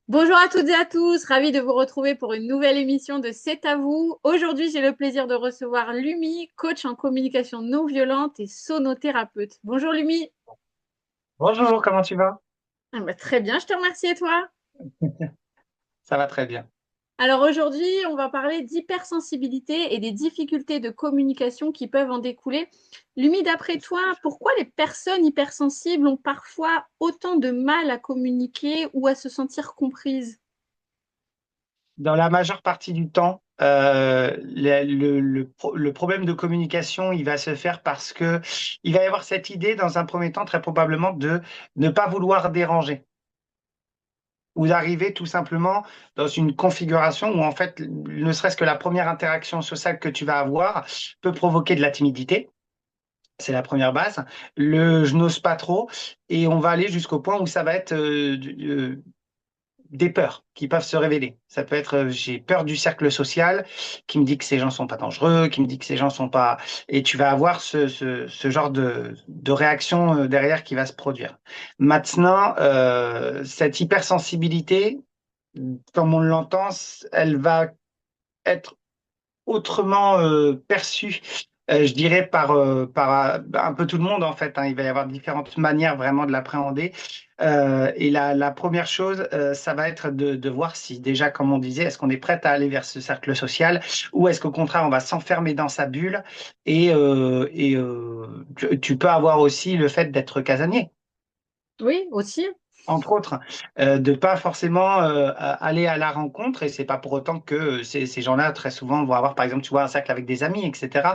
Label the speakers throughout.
Speaker 1: Bonjour à toutes et à tous, ravie de vous retrouver pour une nouvelle émission de C'est à vous. Aujourd'hui, j'ai le plaisir de recevoir Lumi, coach en communication non violente et sonothérapeute. Bonjour Lumi.
Speaker 2: Bonjour, comment tu vas?
Speaker 1: Très bien, je te remercie et toi?
Speaker 2: Ça va très bien.
Speaker 1: Alors aujourd'hui, on va parler d'hypersensibilité et des difficultés de communication qui peuvent en découler. Lumi, d'après toi, pourquoi les personnes hypersensibles ont parfois autant de mal à communiquer ou à se sentir comprises?
Speaker 2: Dans la majeure partie du temps, le problème de communication, il va se faire parce que il va y avoir cette idée, dans un premier temps, très probablement, de ne pas vouloir déranger ou d'arriver tout simplement dans une configuration où, en fait, ne serait-ce que la première interaction sociale que tu vas avoir peut provoquer de la timidité. C'est la première base. Le je n'ose pas trop, et on va aller jusqu'au point où ça va être des peurs qui peuvent se révéler. Ça peut être j'ai peur du cercle social qui me dit que ces gens sont pas dangereux, qui me dit que ces gens sont pas. Et tu vas avoir ce genre de réaction derrière qui va se produire. Maintenant, cette hypersensibilité, comme on l'entend, elle va être autrement perçu, je dirais, par un peu tout le monde, en fait, hein. Il va y avoir différentes manières vraiment de l'appréhender. Et la première chose, ça va être de voir si déjà, comme on disait, est-ce qu'on est prête à aller vers ce cercle social ou est-ce qu'au contraire, on va s'enfermer dans sa bulle et tu peux avoir aussi le fait d'être casanier
Speaker 1: Oui, aussi.
Speaker 2: entre autres, de pas forcément aller à la rencontre, et c'est pas pour autant que ces gens-là, très souvent, vont avoir, par exemple, tu vois, un cercle avec des amis, etc.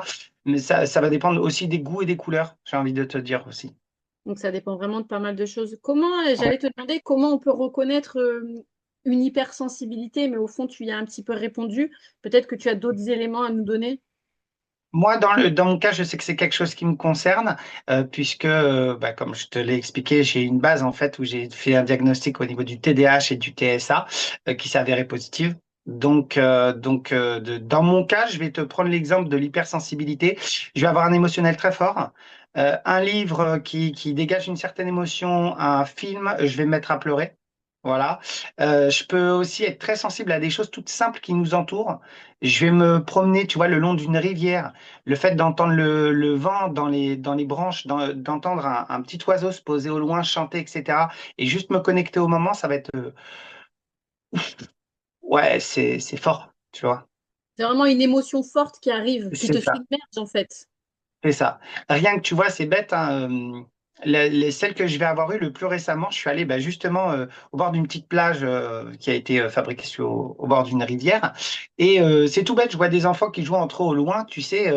Speaker 2: Mais ça va dépendre aussi des goûts et des couleurs, j'ai envie de te dire aussi.
Speaker 1: Donc ça dépend vraiment de pas mal de choses. Comment,
Speaker 2: Ouais.
Speaker 1: j'allais te demander comment on peut reconnaître une hypersensibilité, mais au fond, tu y as un petit peu répondu. Peut-être que tu as d'autres éléments à nous donner.
Speaker 2: Moi, dans mon cas, je sais que c'est quelque chose qui me concerne, puisque, bah, comme je te l'ai expliqué, j'ai une base, en fait, où j'ai fait un diagnostic au niveau du TDAH et du TSA, qui s'est avéré positif. Dans mon cas, je vais te prendre l'exemple de l'hypersensibilité. Je vais avoir un émotionnel très fort. Un livre qui dégage une certaine émotion, un film, je vais me mettre à pleurer. Voilà. Je peux aussi être très sensible à des choses toutes simples qui nous entourent. Je vais me promener, tu vois, le long d'une rivière. Le fait d'entendre le vent dans les branches, d'entendre un petit oiseau se poser au loin, chanter, etc. Et juste me connecter au moment, ça va être, ouais, c'est fort, tu vois.
Speaker 1: C'est vraiment une émotion forte qui arrive, qui te
Speaker 2: C'est ça.
Speaker 1: submerge en fait.
Speaker 2: C'est ça. Rien que tu vois, c'est bête, hein, celle que je vais avoir eue le plus récemment, je suis allé bah, justement au bord d'une petite plage qui a été fabriquée au bord d'une rivière. Et c'est tout bête, je vois des enfants qui jouent entre eux au loin, tu sais,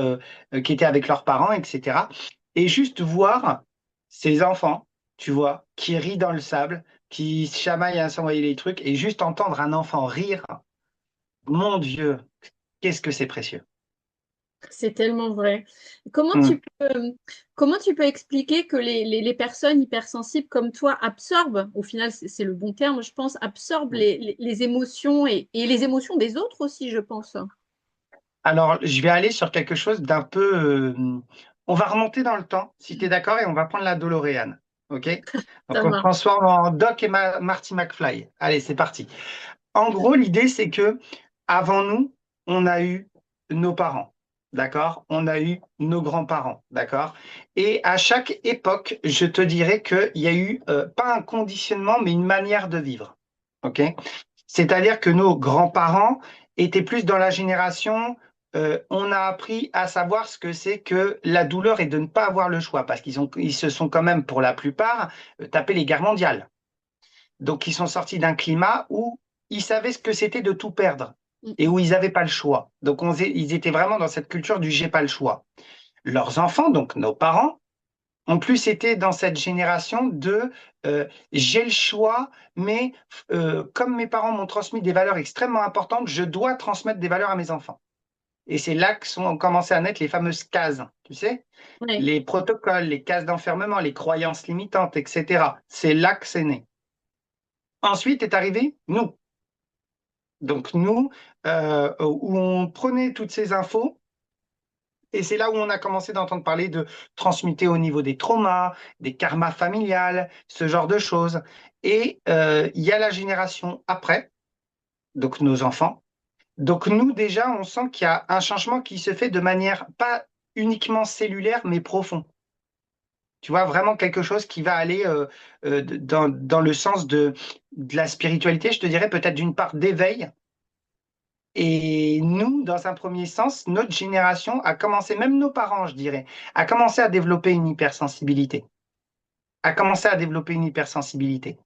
Speaker 2: qui étaient avec leurs parents, etc. Et juste voir ces enfants, tu vois, qui rient dans le sable, qui se chamaillent à s'envoyer les trucs, et juste entendre un enfant rire, mon Dieu, qu'est-ce que c'est précieux.
Speaker 1: C'est tellement vrai. Comment
Speaker 2: Hum,
Speaker 1: tu peux, comment tu peux expliquer que les personnes hypersensibles comme toi absorbent, au final c'est le bon terme, je pense, absorbent les émotions et les émotions des autres aussi, je pense.
Speaker 2: Alors, je vais aller sur quelque chose d'un peu. On va remonter dans le temps, si tu es d'accord, et on va prendre la DeLorean. OK?
Speaker 1: Ça
Speaker 2: Donc, on se
Speaker 1: marche.
Speaker 2: transforme en Doc et Marty McFly. Allez, c'est parti. En gros, l'idée, c'est que avant nous, on a eu nos parents. D'accord? On a eu nos grands-parents. D'accord? Et à chaque époque, je te dirais qu'il y a eu pas un conditionnement, mais une manière de vivre. OK? C'est-à-dire que nos grands-parents étaient plus dans la génération, on a appris à savoir ce que c'est que la douleur et de ne pas avoir le choix, parce ils se sont quand même, pour la plupart, tapés les guerres mondiales. Donc, ils sont sortis d'un climat où ils savaient ce que c'était de tout perdre et où ils n'avaient pas le choix. Donc, ils étaient vraiment dans cette culture du j'ai pas le choix. Leurs enfants, donc nos parents, en plus, c'était dans cette génération de j'ai le choix, mais comme mes parents m'ont transmis des valeurs extrêmement importantes, je dois transmettre des valeurs à mes enfants. Et c'est là que sont commencé à naître les fameuses cases, tu sais,
Speaker 1: Oui.
Speaker 2: les protocoles, les cases d'enfermement, les croyances limitantes, etc. C'est là que c'est né. Ensuite est arrivé nous. Donc nous, où on prenait toutes ces infos Et c'est là où on a commencé d'entendre parler de transmuter au niveau des traumas, des karmas familiales, ce genre de choses. Et il y a la génération après, donc nos enfants. Donc nous, déjà, on sent qu'il y a un changement qui se fait de manière pas uniquement cellulaire, mais profond. Tu vois, vraiment quelque chose qui va aller dans le sens de la spiritualité, je te dirais peut-être d'une part d'éveil. Et nous, dans un premier sens, notre génération a commencé, même nos parents, je dirais, a commencé à développer une hypersensibilité. A commencé à développer une hypersensibilité.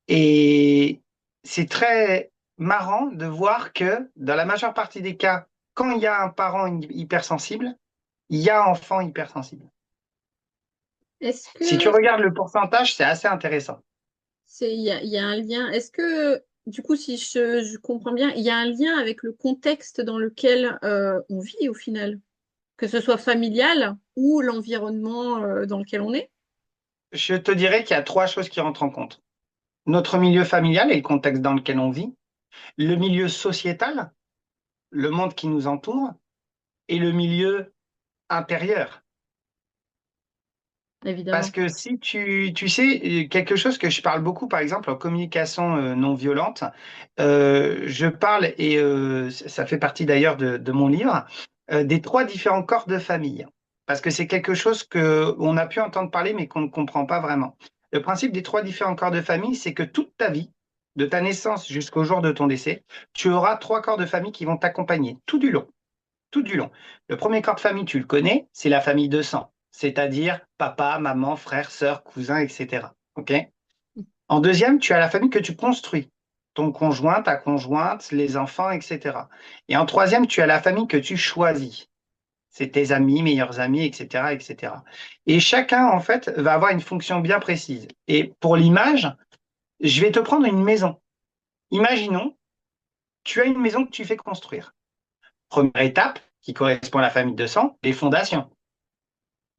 Speaker 2: Et c'est très marrant de voir que dans la majeure partie des cas, quand il y a un parent hypersensible, il y a un enfant hypersensible.
Speaker 1: Est-ce
Speaker 2: Si tu
Speaker 1: que
Speaker 2: regardes le pourcentage, c'est assez intéressant.
Speaker 1: il y a un lien? Est-ce que, du coup, si je comprends bien, il y a un lien avec le contexte dans lequel on vit au final, que ce soit familial ou l'environnement dans lequel on est?
Speaker 2: Je te dirais qu'il y a trois choses qui rentrent en compte. Notre milieu familial et le contexte dans lequel on vit, le milieu sociétal, le monde qui nous entoure, et le milieu intérieur. Parce
Speaker 1: Évidemment.
Speaker 2: que si tu sais, quelque chose que je parle beaucoup, par exemple, en communication non violente, je parle, et ça fait partie d'ailleurs de mon livre, des trois différents corps de famille. Parce que c'est quelque chose qu'on a pu entendre parler, mais qu'on ne comprend pas vraiment. Le principe des trois différents corps de famille, c'est que toute ta vie, de ta naissance jusqu'au jour de ton décès, tu auras trois corps de famille qui vont t'accompagner tout du long. Tout du long. Le premier corps de famille, tu le connais, c'est la famille de sang, c'est-à-dire papa, maman, frère, sœur, cousin, etc. OK? En deuxième, tu as la famille que tu construis, ton conjoint, ta conjointe, les enfants, etc. Et en troisième, tu as la famille que tu choisis. C'est tes amis, meilleurs amis, etc., etc. Et chacun, en fait, va avoir une fonction bien précise. Et pour l'image, je vais te prendre une maison. Imaginons, tu as une maison que tu fais construire. Première étape, qui correspond à la famille de sang, les fondations.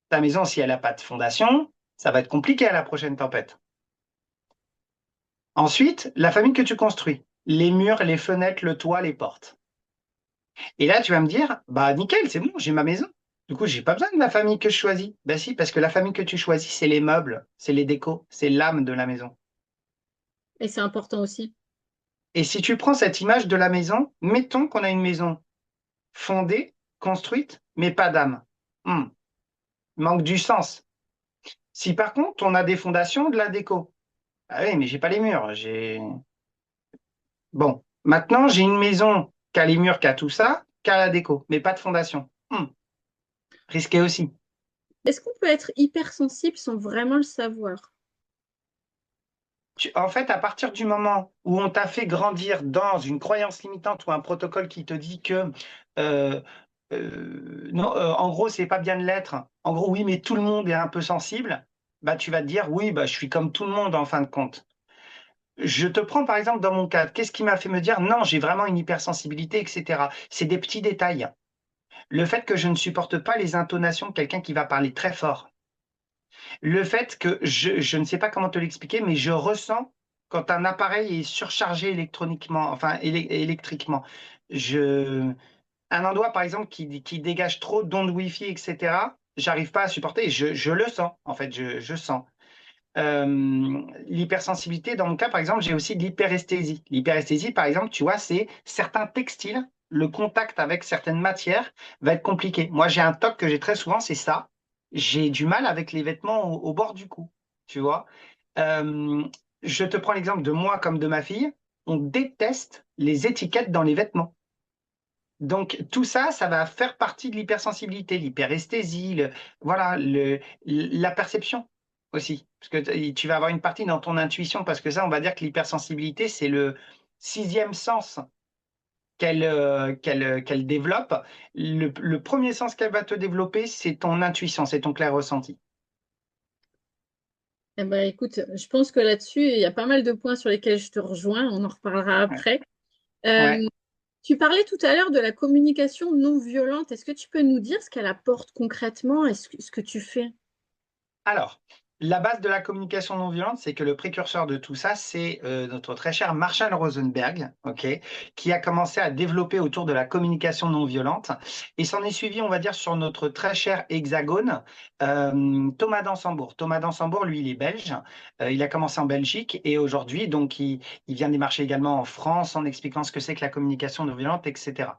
Speaker 2: Ta maison, si elle n'a pas de fondation, ça va être compliqué à la prochaine tempête. Ensuite, la famille que tu construis, les murs, les fenêtres, le toit, les portes. Et là, tu vas me dire, bah nickel, c'est bon, j'ai ma maison. Du coup, j'ai pas besoin de la famille que je choisis. Ben si, parce que la famille que tu choisis, c'est les meubles, c'est les décos, c'est l'âme de la maison.
Speaker 1: Et c'est important aussi.
Speaker 2: Et si tu prends cette image de la maison, mettons qu'on a une maison fondée, construite, mais pas d'âme. Hmm, manque du sens. Si par contre, on a des fondations, de la déco. Ah oui, mais j'ai pas les murs, j'ai bon, maintenant, j'ai une maison qui a les murs, qui a tout ça, qui a la déco, mais pas de fondation. Risqué aussi.
Speaker 1: Est-ce qu'on peut être hypersensible sans vraiment le savoir?
Speaker 2: En fait, à partir du moment où on t'a fait grandir dans une croyance limitante ou un protocole qui te dit que, euh, non, en gros, c'est pas bien de l'être. En gros, oui, mais tout le monde est un peu sensible. Bah, tu vas te dire, oui, bah, je suis comme tout le monde en fin de compte. Je te prends par exemple dans mon cas. Qu'est-ce qui m'a fait me dire, non, j'ai vraiment une hypersensibilité, etc. C'est des petits détails. Le fait que je ne supporte pas les intonations de quelqu'un qui va parler très fort. Le fait que je ne sais pas comment te l'expliquer, mais je ressens quand un appareil est surchargé électroniquement, enfin électriquement. Je, un endroit, par exemple, qui dégage trop d'ondes Wi-Fi, etc., j'arrive pas à supporter. Je le sens, en fait, je sens. L'hypersensibilité, dans mon cas, par exemple, j'ai aussi de l'hyperesthésie. L'hyperesthésie, par exemple, tu vois, c'est certains textiles, le contact avec certaines matières va être compliqué. Moi, j'ai un toc que j'ai très souvent, c'est ça. J'ai du mal avec les vêtements au bord du cou, tu vois. Euh, je te prends l'exemple de moi comme de ma fille. On déteste les étiquettes dans les vêtements. Donc, tout ça, ça va faire partie de l'hypersensibilité, l'hyperesthésie, voilà, la perception aussi. Parce que tu vas avoir une partie dans ton intuition, parce que ça, on va dire que l'hypersensibilité, c'est le sixième sens qu'elle développe. Le premier sens qu'elle va te développer, c'est ton intuition, c'est ton clair ressenti.
Speaker 1: Eh ben, écoute, je pense que là-dessus, il y a pas mal de points sur lesquels je te rejoins. On en reparlera
Speaker 2: Ouais.
Speaker 1: après.
Speaker 2: Ouais.
Speaker 1: Euh, Tu parlais tout à l'heure de la communication non violente. Est-ce que tu peux nous dire ce qu'elle apporte concrètement et ce que tu fais?
Speaker 2: Alors, La base de la communication non violente, c'est que le précurseur de tout ça, c'est notre très cher Marshall Rosenberg, ok, qui a commencé à développer autour de la communication non violente. Et s'en est suivi, on va dire, sur notre très cher hexagone, Thomas d'Ansembourg. Thomas d'Ansembourg, lui, il est belge. Il a commencé en Belgique et aujourd'hui, donc, il vient démarcher également en France en expliquant ce que c'est que la communication non violente, etc.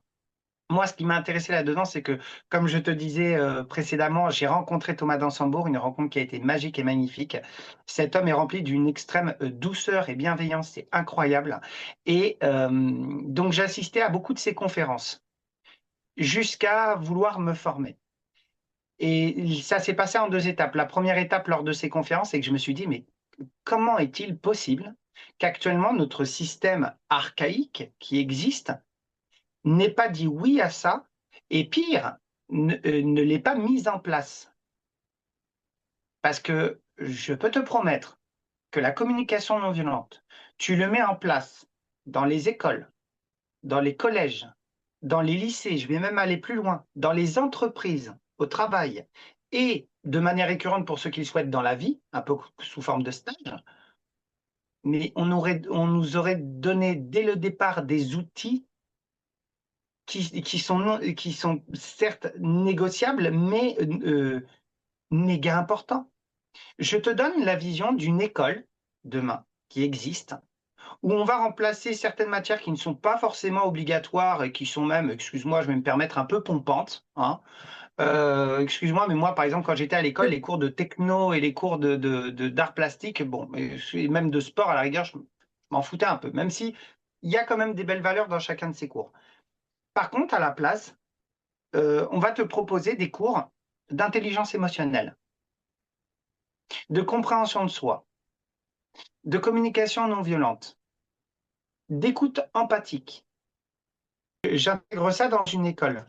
Speaker 2: Moi, ce qui m'a intéressé là-dedans, c'est que, comme je te disais précédemment, j'ai rencontré Thomas d'Ansembourg, une rencontre qui a été magique et magnifique. Cet homme est rempli d'une extrême douceur et bienveillance, c'est incroyable. Et donc, j'ai assisté à beaucoup de ses conférences, jusqu'à vouloir me former. Et ça s'est passé en deux étapes. La première étape lors de ces conférences, c'est que je me suis dit, mais comment est-il possible qu'actuellement notre système archaïque qui existe n'ait pas dit oui à ça, et pire, ne l'ait pas mise en place. Parce que je peux te promettre que la communication non violente, tu le mets en place dans les écoles, dans les collèges, dans les lycées, je vais même aller plus loin, dans les entreprises, au travail, et de manière récurrente pour ceux qui le souhaitent dans la vie, un peu sous forme de stage, mais on nous aurait donné dès le départ des outils qui sont certes négociables, mais méga importants. Je te donne la vision d'une école demain qui existe, où on va remplacer certaines matières qui ne sont pas forcément obligatoires et qui sont même, excuse-moi, je vais me permettre un peu pompantes, hein. Excuse-moi, mais moi, par exemple, quand j'étais à l'école, les cours de techno et les cours d'art plastique, bon, et même de sport, à la rigueur, je m'en foutais un peu, même si il y a quand même des belles valeurs dans chacun de ces cours. Par contre, à la place, on va te proposer des cours d'intelligence émotionnelle, de compréhension de soi, de communication non violente, d'écoute empathique. J'intègre ça dans une école.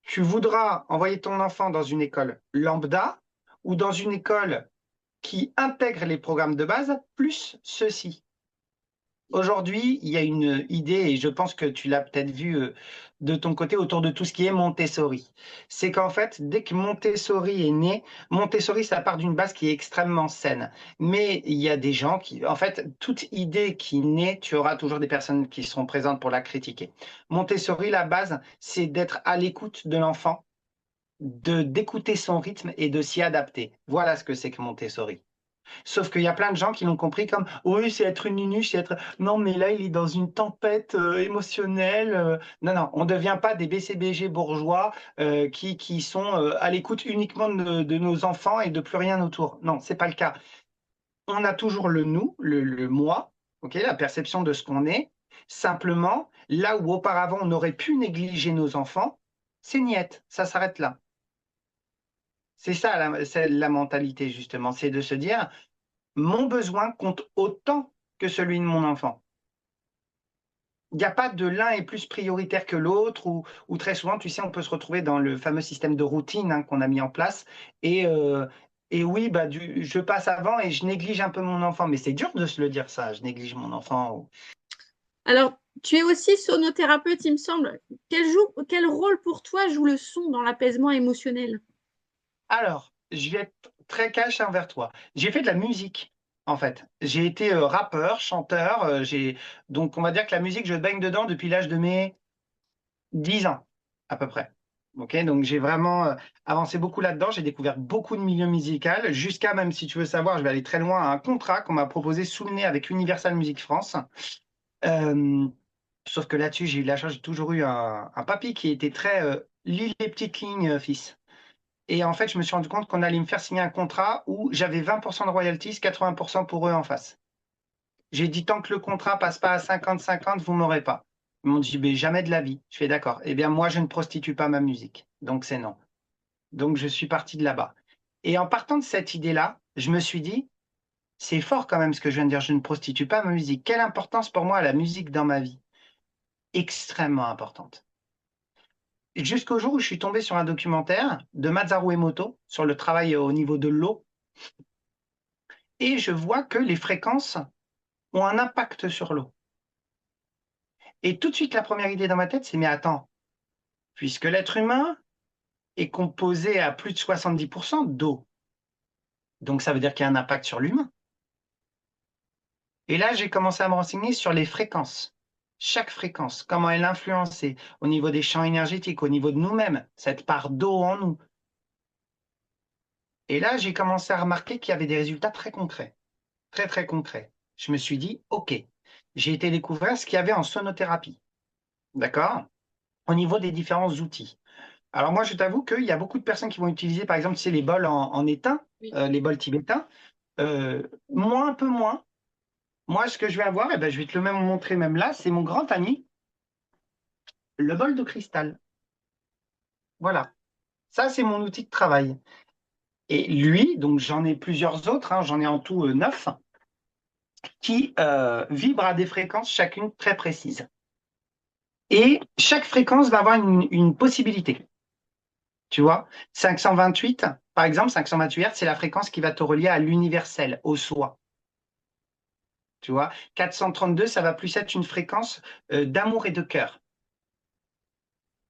Speaker 2: Tu voudras envoyer ton enfant dans une école lambda ou dans une école qui intègre les programmes de base plus ceci. Aujourd'hui, il y a une idée, et je pense que tu l'as peut-être vu de ton côté autour de tout ce qui est Montessori. C'est qu'en fait, dès que Montessori est né, Montessori, ça part d'une base qui est extrêmement saine. Mais il y a des gens qui, en fait, toute idée qui naît, tu auras toujours des personnes qui seront présentes pour la critiquer. Montessori, la base, c'est d'être à l'écoute de l'enfant, d'écouter son rythme et de s'y adapter. Voilà ce que c'est que Montessori. Sauf qu'il y a plein de gens qui l'ont compris comme oui, c'est être une nunuche, c'est être non, mais là, il est dans une tempête émotionnelle. Non, non, on ne devient pas des BCBG bourgeois qui sont à l'écoute uniquement de nos enfants et de plus rien autour. Non, c'est pas le cas. On a toujours le nous, le moi, ok, la perception de ce qu'on est. Simplement, là où auparavant on aurait pu négliger nos enfants, c'est niette, ça s'arrête là. C'est ça c'est la mentalité, justement, c'est de se dire mon besoin compte autant que celui de mon enfant. Il n'y a pas de l'un est plus prioritaire que l'autre, ou très souvent, tu sais, on peut se retrouver dans le fameux système de routine hein, qu'on a mis en place. Et oui, bah, je passe avant et je néglige un peu mon enfant. Mais c'est dur de se le dire ça, je néglige mon enfant.
Speaker 1: Alors, tu es aussi sonothérapeute, il me semble. Quel rôle pour toi joue le son dans l'apaisement émotionnel?
Speaker 2: Alors, je vais être très cash envers toi. J'ai fait de la musique, en fait. J'ai été rappeur, chanteur. Donc, on va dire que la musique, je baigne dedans depuis l'âge de mes 10 ans, à peu près. Ok, donc j'ai vraiment avancé beaucoup là-dedans. J'ai découvert beaucoup de milieux musicaux, jusqu'à, même si tu veux savoir, je vais aller très loin, à un contrat qu'on m'a proposé sous le nez avec Universal Music France. Euh, Sauf que là-dessus, j'ai eu de la chance, j'ai toujours eu un papy qui était très lis les petites lignes, fils. Et en fait, je me suis rendu compte qu'on allait me faire signer un contrat où j'avais 20% de royalties, 80% pour eux en face. J'ai dit, tant que le contrat passe pas à 50-50, vous m'aurez pas. Ils m'ont dit, mais jamais de la vie. Je fais d'accord. Eh bien, moi, je ne prostitue pas ma musique. Donc, c'est non. Donc, je suis parti de là-bas. Et en partant de cette idée-là, je me suis dit, c'est fort quand même ce que je viens de dire. Je ne prostitue pas ma musique. Quelle importance pour moi a la musique dans ma vie? Extrêmement importante. Jusqu'au jour où je suis tombé sur un documentaire de Masaru Emoto sur le travail au niveau de l'eau. Et je vois que les fréquences ont un impact sur l'eau. Et tout de suite, la première idée dans ma tête, c'est, mais attends, puisque l'être humain est composé à plus de 70% d'eau, Donc, ça veut dire qu'il y a un impact sur l'humain. Et là, j'ai commencé à me renseigner sur les fréquences. Chaque fréquence, comment elle influençait au niveau des champs énergétiques, au niveau de nous-mêmes, cette part d'eau en nous. Et là, j'ai commencé à remarquer qu'il y avait des résultats très concrets, très, très concrets. Je me suis dit, OK, j'ai été découvrir ce qu'il y avait en sonothérapie, d'accord? Au niveau des différents outils. Alors moi, je t'avoue qu'il y a beaucoup de personnes qui vont utiliser, par exemple, c'est les bols en étain,
Speaker 1: Oui.
Speaker 2: les bols tibétains. Moi, un peu moins. Moi, ce que je vais avoir, eh ben, je vais te le même montrer même là, c'est mon grand ami, le bol de cristal. Voilà. Ça, c'est mon outil de travail. Et lui, donc j'en ai plusieurs autres, hein, j'en ai en tout 9, qui vibrent à des fréquences chacune très précises. Et chaque fréquence va avoir une possibilité. Tu vois, 528, par exemple, 528 Hz, c'est la fréquence qui va te relier à l'universel, au soi. Tu vois, 432, ça va plus être une fréquence d'amour et de cœur.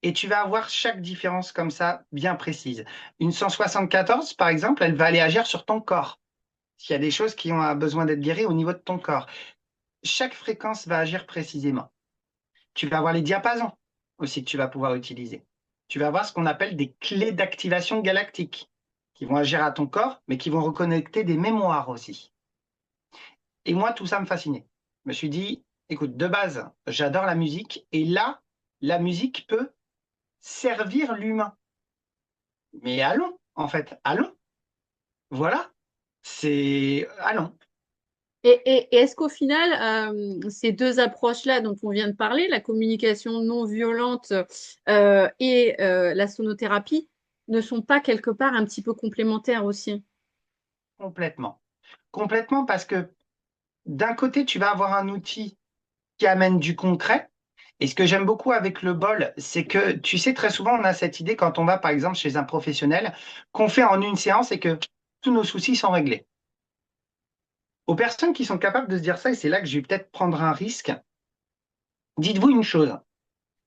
Speaker 2: Et tu vas avoir chaque différence comme ça, bien précise. Une 174, par exemple, elle va aller agir sur ton corps. S'il y a des choses qui ont besoin d'être guéries au niveau de ton corps. Chaque fréquence va agir précisément. Tu vas avoir les diapasons aussi que tu vas pouvoir utiliser. Tu vas avoir ce qu'on appelle des clés d'activation galactique qui vont agir à ton corps, mais qui vont reconnecter des mémoires aussi. Et moi, tout ça me fascinait. Je me suis dit, écoute, de base, j'adore la musique, et là, la musique peut servir l'humain. Mais allons, en fait, allons. Voilà, c'est allons.
Speaker 1: Et est-ce qu'au final, ces deux approches-là dont on vient de parler, la communication non violente et la sonothérapie, ne sont pas quelque part un petit peu complémentaires aussi?
Speaker 2: Complètement. Complètement parce que d'un côté, tu vas avoir un outil qui amène du concret. Et ce que j'aime beaucoup avec le bol, c'est que, tu sais, très souvent, on a cette idée quand on va, par exemple, chez un professionnel, qu'on fait en une séance et que tous nos soucis sont réglés. Aux personnes qui sont capables de se dire ça, et c'est là que je vais peut-être prendre un risque, dites-vous une chose.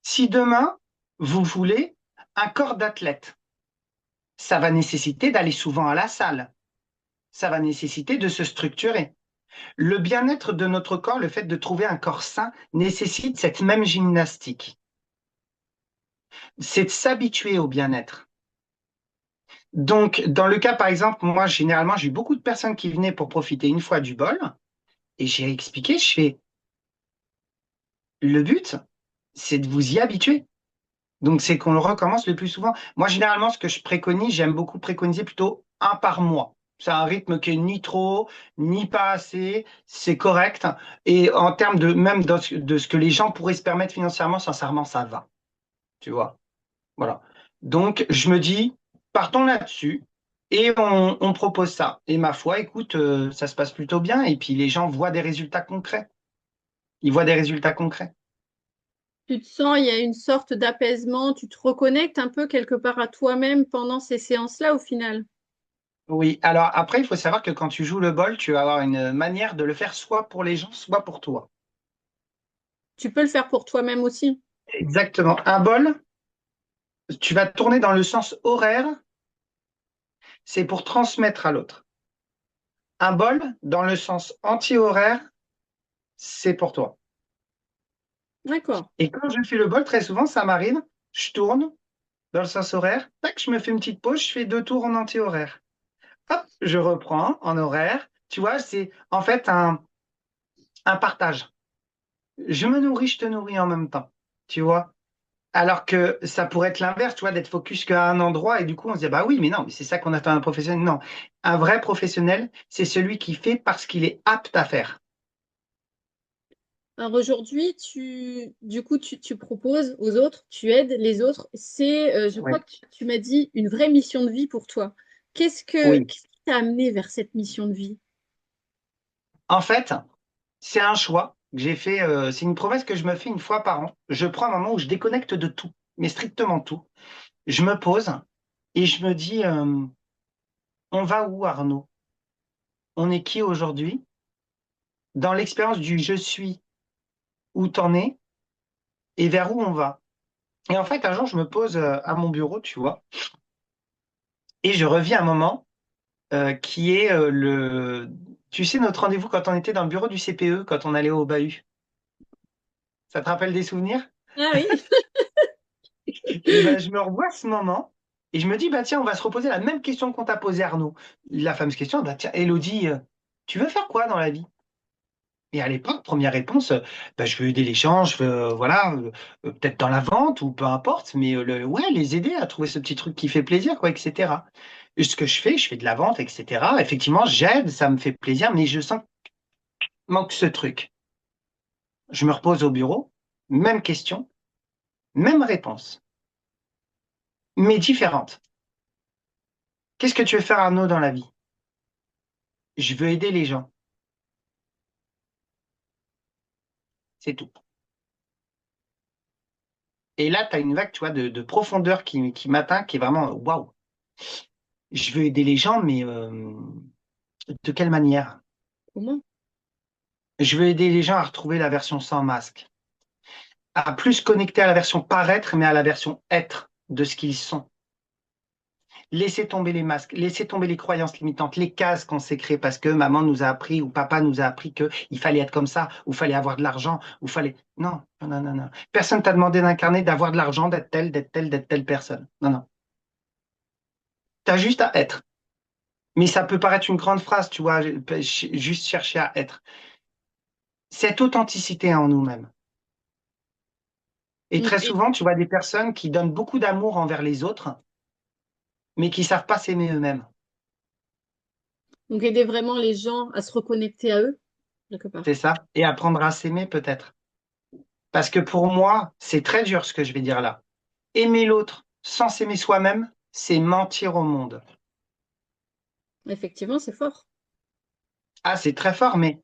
Speaker 2: Si demain, vous voulez un corps d'athlète, ça va nécessiter d'aller souvent à la salle. Ça va nécessiter de se structurer. Le bien-être de notre corps, le fait de trouver un corps sain, nécessite cette même gymnastique. C'est de s'habituer au bien-être. Donc, dans le cas, par exemple, moi, généralement, j'ai eu beaucoup de personnes qui venaient pour profiter une fois du bol, et j'ai expliqué, je fais, le but, c'est de vous y habituer. Donc, c'est qu'on le recommence le plus souvent. Moi, généralement, ce que je préconise, j'aime beaucoup préconiser plutôt un par mois. C'est un rythme qui est ni trop, ni pas assez, c'est correct. Et en termes de même de ce que les gens pourraient se permettre financièrement, sincèrement, ça va. Tu vois? Voilà. Donc, je me dis, partons là-dessus et on propose ça. Et ma foi, écoute, ça se passe plutôt bien. Et puis, les gens voient des résultats concrets. Ils voient des résultats concrets.
Speaker 1: Tu te sens, il y a une sorte d'apaisement, tu te reconnectes un peu quelque part à toi-même pendant ces séances-là au final.
Speaker 2: Oui, alors après, il faut savoir que quand tu joues le bol, tu vas avoir une manière de le faire soit pour les gens, soit pour toi.
Speaker 1: Tu peux le faire pour toi-même aussi.
Speaker 2: Exactement. Un bol, tu vas tourner dans le sens horaire, c'est pour transmettre à l'autre. Un bol, dans le sens anti-horaire, c'est pour toi.
Speaker 1: D'accord.
Speaker 2: Et quand je fais le bol, très souvent, ça m'arrive, je tourne dans le sens horaire, tac, je me fais une petite pause, je fais 2 tours en anti-horaire. Hop, je reprends en horaire. Tu vois, c'est en fait un partage. Je me nourris, je te nourris en même temps. Tu vois? Alors que ça pourrait être l'inverse, tu vois, d'être focus qu'à un endroit et du coup on se dit bah oui, mais non, mais c'est ça qu'on attend d'un professionnel. Non, un vrai professionnel, c'est celui qui fait parce qu'il est apte à faire.
Speaker 1: Alors aujourd'hui, du coup, tu proposes aux autres, tu aides les autres. C'est, je crois
Speaker 2: Oui.
Speaker 1: que tu m'as dit, une vraie mission de vie pour toi.
Speaker 2: Oui.
Speaker 1: Qu'est-ce qui t'a amené vers cette mission de vie?
Speaker 2: En fait, c'est un choix que j'ai fait. C'est une promesse que je me fais une fois par an. Je prends un moment où je déconnecte de tout, mais strictement tout. Je me pose et je me dis, on va où, Arnaud? On est qui aujourd'hui? Dans l'expérience du je suis, où t'en es et vers où on va. Et en fait, un jour, je me pose à mon bureau, tu vois, et je revis un moment. qui est Tu sais, notre rendez-vous quand on était dans le bureau du CPE, quand on allait au bahut. Ça te rappelle des souvenirs?
Speaker 1: Ah oui.
Speaker 2: Et ben, je me revois à ce moment et je me dis, bah tiens, on va se reposer la même question qu'on t'a posée, Arnaud. La fameuse question, bah tiens, Élodie, tu veux faire quoi dans la vie? Et à l'époque, première réponse, bah, je veux aider les gens, je veux, voilà, peut-être dans la vente ou peu importe, mais ouais, les aider à trouver ce petit truc qui fait plaisir, quoi, etc. Et ce que je fais de la vente, etc. Effectivement, j'aide, ça me fait plaisir, mais je sens qu'il manque ce truc. Je me repose au bureau, même question, même réponse, mais différente. Qu'est-ce que tu veux faire, Arnaud, dans la vie? Je veux aider les gens, c'est tout. Et là, tu as une vague, tu vois, de profondeur qui m'atteint, qui est vraiment waouh. Je veux aider les gens, mais de quelle manière?
Speaker 1: Comment?
Speaker 2: Je veux aider les gens à retrouver la version sans masque, à plus se connecter à la version paraître, mais à la version être de ce qu'ils sont. Laisser tomber les masques, laisser tomber les croyances limitantes, les cases qu'on s'est créées parce que maman nous a appris ou papa nous a appris qu'il fallait être comme ça, ou fallait avoir de l'argent, ou fallait. Non, non, non, non, non. Personne t'a demandé d'incarner, d'avoir de l'argent, d'être telle personne. Non, non. T'as juste à être. Mais ça peut paraître une grande phrase, tu vois, juste chercher à être. Cette authenticité en nous-mêmes. Et très
Speaker 1: Et
Speaker 2: souvent, tu vois des personnes qui donnent beaucoup d'amour envers les autres, mais qui savent pas s'aimer eux-mêmes.
Speaker 1: donc aider vraiment les gens à se reconnecter à eux, quelque part.
Speaker 2: C'est ça? Et apprendre à s'aimer peut-être. Parce que pour moi, c'est très dur ce que je vais dire là. Aimer l'autre sans s'aimer soi-même, c'est mentir au monde.
Speaker 1: Effectivement, c'est fort.
Speaker 2: Ah, c'est très fort, mais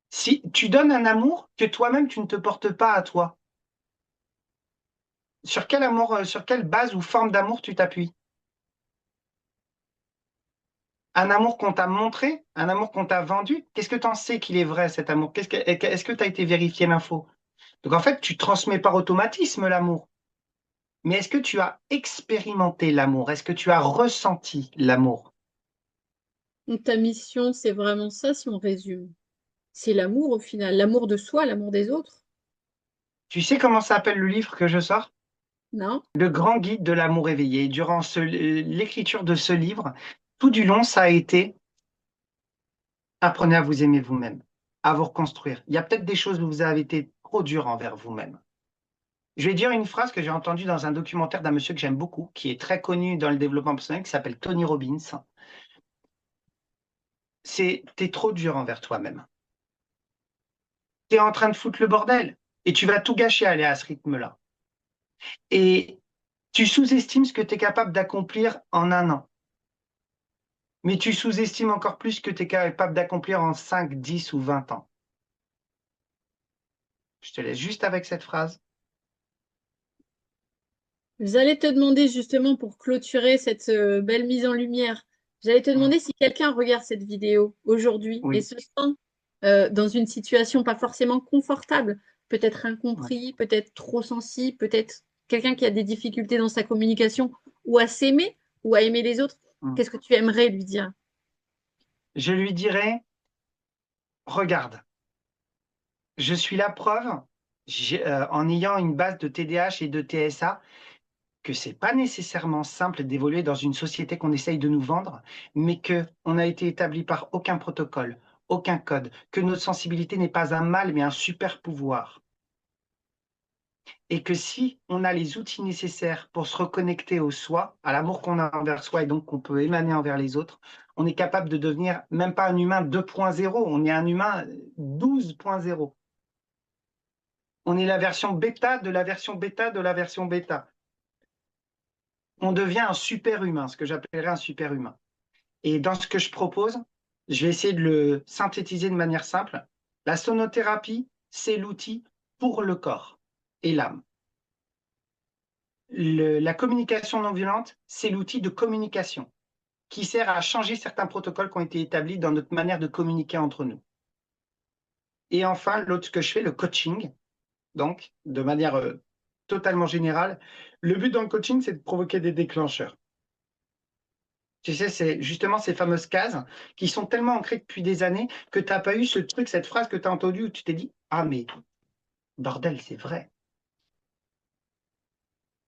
Speaker 2: si tu donnes un amour que toi-même tu ne te portes pas à toi, sur quel amour, sur quelle base ou forme d'amour tu t'appuies? Un amour qu'on t'a montré, un amour qu'on t'a vendu, qu'est-ce que tu en sais qu'il est vrai cet amour? Est-ce que tu as été vérifier l'info? Donc en fait, tu transmets par automatisme l'amour. Mais est-ce que tu as expérimenté l'amour? Est-ce que tu as ressenti l'amour?
Speaker 1: Donc ta mission, c'est vraiment ça, si on résume. C'est l'amour au final, l'amour de soi, l'amour des autres,
Speaker 2: Tu sais comment s'appelle le livre que je sors?
Speaker 1: non?
Speaker 2: Le grand guide de l'amour éveillé. Durant l'écriture de ce livre, tout du long, ça a été apprenez à vous aimer vous-même, à vous reconstruire. Il y a peut-être des choses où vous avez été trop dur envers vous-même. Je vais dire une phrase que j'ai entendue dans un documentaire d'un monsieur que j'aime beaucoup, qui est très connu dans le développement personnel, qui s'appelle Tony Robbins. C'est t'es trop dur envers toi-même. T'es en train de foutre le bordel et tu vas tout gâcher à aller à ce rythme-là. Et tu sous-estimes ce que tu es capable d'accomplir en un an. Mais tu sous-estimes encore plus ce que tu es capable d'accomplir en 5, 10 ou 20 ans. Je te laisse juste avec cette phrase.
Speaker 1: J'allais te demander justement pour clôturer cette belle mise en lumière, j'allais te
Speaker 2: Mm.
Speaker 1: demander si quelqu'un regarde cette vidéo aujourd'hui et
Speaker 2: Oui.
Speaker 1: se sent dans une situation pas forcément confortable, peut-être
Speaker 2: Mm.
Speaker 1: incompris, peut-être trop sensible, peut-être quelqu'un qui a des difficultés dans sa communication ou à s'aimer ou à aimer les autres,
Speaker 2: Mm.
Speaker 1: qu'est-ce que tu aimerais lui dire?
Speaker 2: Je lui dirais, regarde, je suis la preuve, en ayant une base de TDAH et de TSA, que c'est pas nécessairement simple d'évoluer dans une société qu'on essaye de nous vendre, mais que on a été établi par aucun protocole, aucun code, que notre sensibilité n'est pas un mal, mais un super pouvoir. Et que si on a les outils nécessaires pour se reconnecter au soi, à l'amour qu'on a envers soi et donc qu'on peut émaner envers les autres, on est capable de devenir même pas un humain 2.0, on est un humain 12.0. On est la version bêta de la version bêta de la version bêta. On devient un super humain, ce que j'appellerais un super humain. Et dans ce que je propose, je vais essayer de le synthétiser de manière simple. La sonothérapie, c'est l'outil pour le corps et l'âme. La communication non violente, c'est l'outil de communication qui sert à changer certains protocoles qui ont été établis dans notre manière de communiquer entre nous. Et enfin, l'autre que je fais, le coaching, donc de manière totalement générale, le but dans le coaching, c'est de provoquer des déclencheurs. Tu sais, c'est justement ces fameuses cases qui sont tellement ancrées depuis des années que tu n'as pas eu ce truc, cette phrase que tu as entendue où tu t'es dit, ah mais bordel, c'est vrai.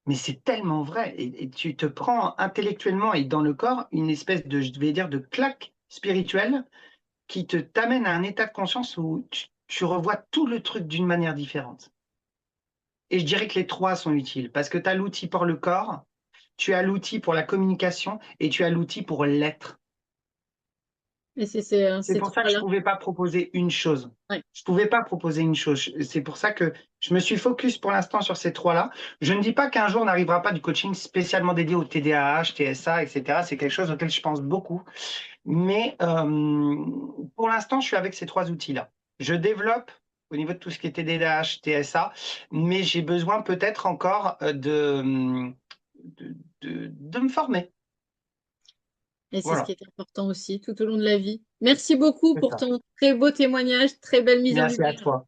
Speaker 2: Mais c'est tellement vrai. Et tu te prends intellectuellement et dans le corps une espèce de, je vais dire, de claque spirituelle qui te t'amène à un état de conscience où tu revois tout le truc d'une manière différente. Et je dirais que les trois sont utiles parce que tu as l'outil pour le corps, tu as l'outil pour la communication et tu as l'outil pour l'être.
Speaker 1: Et c'est
Speaker 2: C'est
Speaker 1: ces
Speaker 2: pour ça que je
Speaker 1: trois-là.
Speaker 2: ne pouvais pas proposer une chose.
Speaker 1: Ouais.
Speaker 2: Je ne pouvais pas proposer une chose. C'est pour ça que je me suis focus pour l'instant sur ces trois-là. Je ne dis pas qu'un jour on n'arrivera pas du coaching spécialement dédié au TDAH, TSA, etc. C'est quelque chose auquel je pense beaucoup. Mais pour l'instant, je suis avec ces trois outils-là. Je développe au niveau de tout ce qui est TDAH, TSA, mais j'ai besoin peut-être encore de me former.
Speaker 1: Et c'est ce qui
Speaker 2: Voilà,
Speaker 1: est important aussi tout au long de la vie. Merci beaucoup
Speaker 2: c'est
Speaker 1: pour
Speaker 2: ça.
Speaker 1: ton très beau témoignage, très belle mise en
Speaker 2: Merci à
Speaker 1: lumière.
Speaker 2: toi.